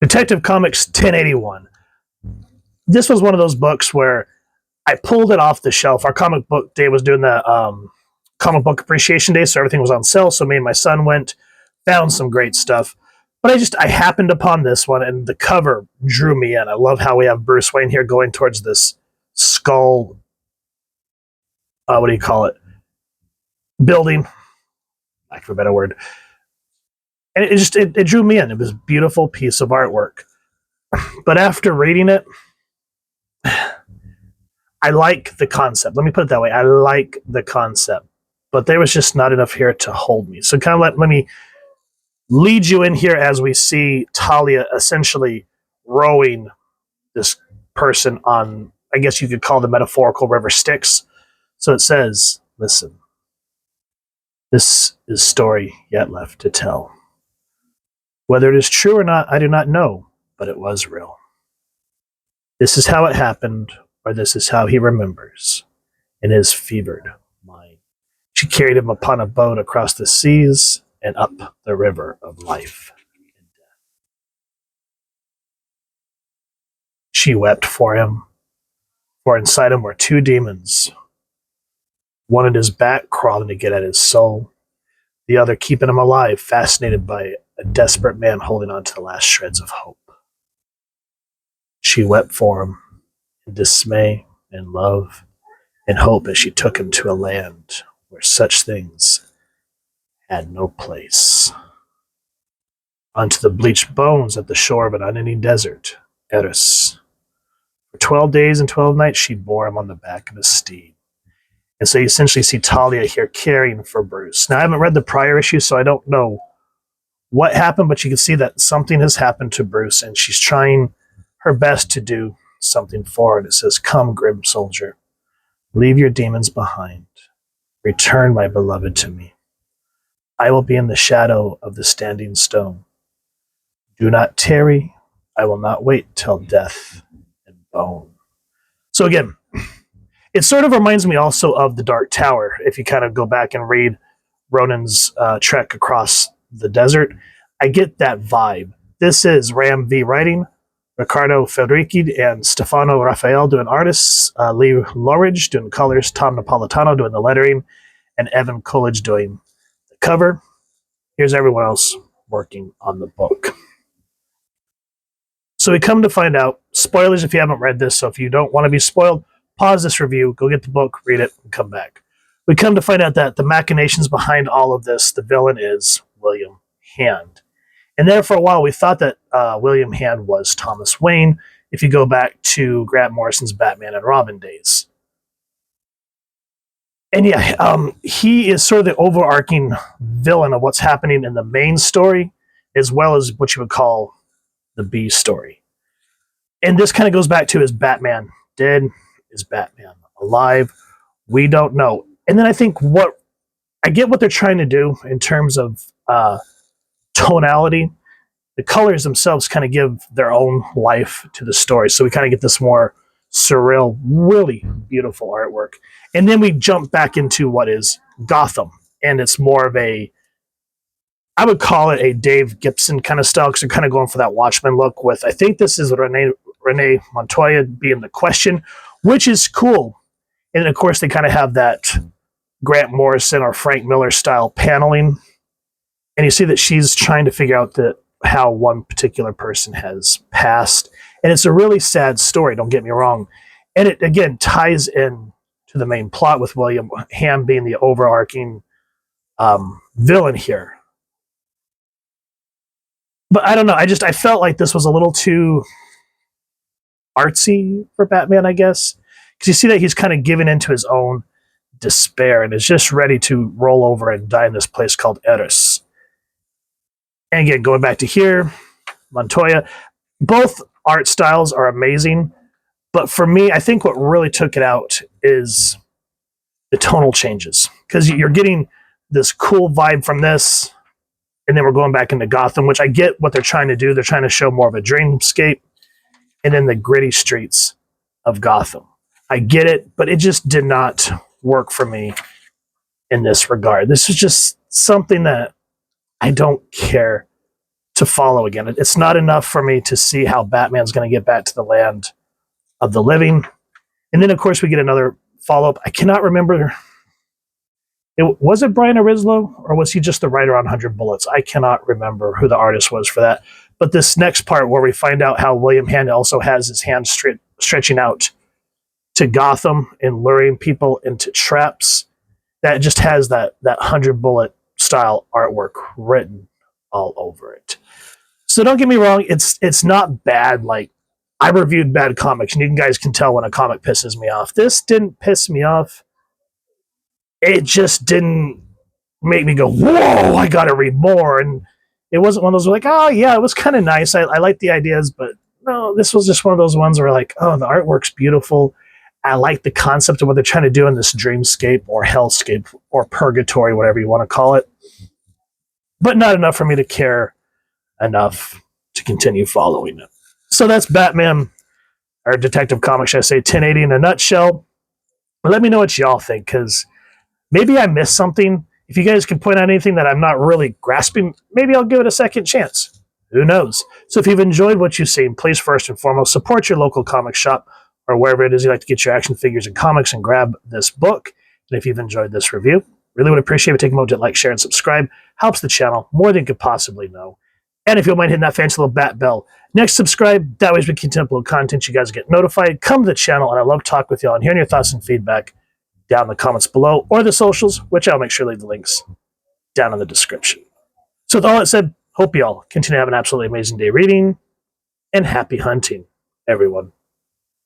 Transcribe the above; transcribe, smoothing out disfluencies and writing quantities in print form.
Detective Comics 1081. This was one of those books where I pulled it off the shelf. Our comic book day was doing the comic book appreciation day, so everything was on sale. So me and my son went, found some great stuff. But I happened upon this one, and the cover drew me in. I love how we have Bruce Wayne here going towards this skull. What do you call it? Building, lack of a better word. And it drew me in. It was a beautiful piece of artwork. But after reading it, I like the concept. Let me put it that way. I like the concept, but there was just not enough here to hold me. So kind of let me lead you in here as we see Talia essentially rowing this person on, I guess you could call the metaphorical river Styx. So it says, listen, this is story yet left to tell. Whether it is true or not, I do not know, but it was real. This is how it happened, or this is how he remembers in his fevered mind. She carried him upon a boat across the seas and up the river of life and death. She wept for him, for inside him were two demons, one at his back crawling to get at his soul, the other keeping him alive, fascinated by a desperate man holding on to the last shreds of hope. She wept for him in dismay and love and hope as she took him to a land where such things had no place. Onto the bleached bones at the shore of an unending desert, Eris. For 12 days and 12 nights she bore him on the back of a steed. And so you essentially see Talia here caring for Bruce. Now, I haven't read the prior issue, so I don't know what happened, but you can see that something has happened to Bruce, and she's trying her best to do something for it. It says, come, grim soldier, leave your demons behind. Return, my beloved, to me. I will be in the shadow of the standing stone. Do not tarry. I will not wait till death and bone. So again, it sort of reminds me also of The Dark Tower, if you kind of go back and read Ronan's trek across the desert. I get that vibe. This is Ram V writing, Riccardo Federici and Stefano Raphael doing artists, Lee Loridge doing colors, Tom Napolitano doing the lettering, and Evan Coolidge doing the cover. Here's everyone else working on the book. So we come to find out, spoilers if you haven't read this, so if you don't want to be spoiled, pause this review, go get the book, read it, and come back. We come to find out that the machinations behind all of this, the villain is William Hand. And there for a while, we thought that William Hand was Thomas Wayne, if you go back to Grant Morrison's Batman and Robin days. And yeah, he is sort of the overarching villain of what's happening in the main story, as well as what you would call the B story. And this kind of goes back to, is Batman dead? Is Batman alive? We don't know. And then I think I get what they're trying to do in terms of tonality. The colors themselves kind of give their own life to the story. So we kind of get this more surreal, really beautiful artwork. And then we jump back into what is Gotham. And it's more of I would call it a Dave Gibson kind of style, because they're kind of going for that Watchmen look with, I think this is Renee Montoya being the Question, which is cool. And of course, they kind of have that Grant Morrison or Frank Miller style paneling. And you see that she's trying to figure out how one particular person has passed. And it's a really sad story, don't get me wrong. And it, again, ties in to the main plot with William Hand being the overarching villain here. But I don't know. I felt like this was a little too artsy for Batman, I guess. Because you see that he's kind of given into his own despair and is just ready to roll over and die in this place called Eris. And again, going back to here, Montoya, both art styles are amazing. But for me, I think what really took it out is the tonal changes. Because you're getting this cool vibe from this, and then we're going back into Gotham, which I get what they're trying to do. They're trying to show more of a dreamscape, and then the gritty streets of Gotham. I get it, but it just did not work for me in this regard. This is just something that I don't care to follow again. It's not enough for me to see how Batman's going to get back to the land of the living. And then, of course, we get another follow-up. I cannot remember. Was it Brian Arislo, or was he just the writer on 100 Bullets? I cannot remember who the artist was for that. But this next part where we find out how William Hand also has his hand stretching out to Gotham and luring people into traps, that just has that 100 Bullet style artwork written all over it. So don't get me wrong, it's not bad. Like, I reviewed bad comics, and you guys can tell when a comic pisses me off. This didn't piss me off. It just didn't make me go, whoa, I gotta read more. And it wasn't one of those like, oh yeah, it was kind of nice. I like the ideas, but no, this was just one of those ones where like, oh, the artwork's beautiful. I like the concept of what they're trying to do in this dreamscape or hellscape or purgatory, whatever you want to call it. But not enough for me to care enough to continue following it. So that's Batman, or Detective Comics, should I say, 1080 in a nutshell. Let me know what y'all think, because maybe I missed something. If you guys can point out anything that I'm not really grasping, maybe I'll give it a second chance. Who knows? So if you've enjoyed what you've seen, please first and foremost support your local comic shop or wherever it is you like to get your action figures and comics, and grab this book. And if you've enjoyed this review, really would appreciate it. Take a moment to like, share, and subscribe. Helps the channel more than you could possibly know. And if you don't mind hitting that fancy little bat bell next, subscribe. That way, as we continue to upload content, you guys get notified. Come to the channel, and I love talking with y'all and hearing your thoughts and feedback down in the comments below, or the socials, which I'll make sure to leave the links down in the description. So with all that said, hope you all continue to have an absolutely amazing day reading, and happy hunting, everyone.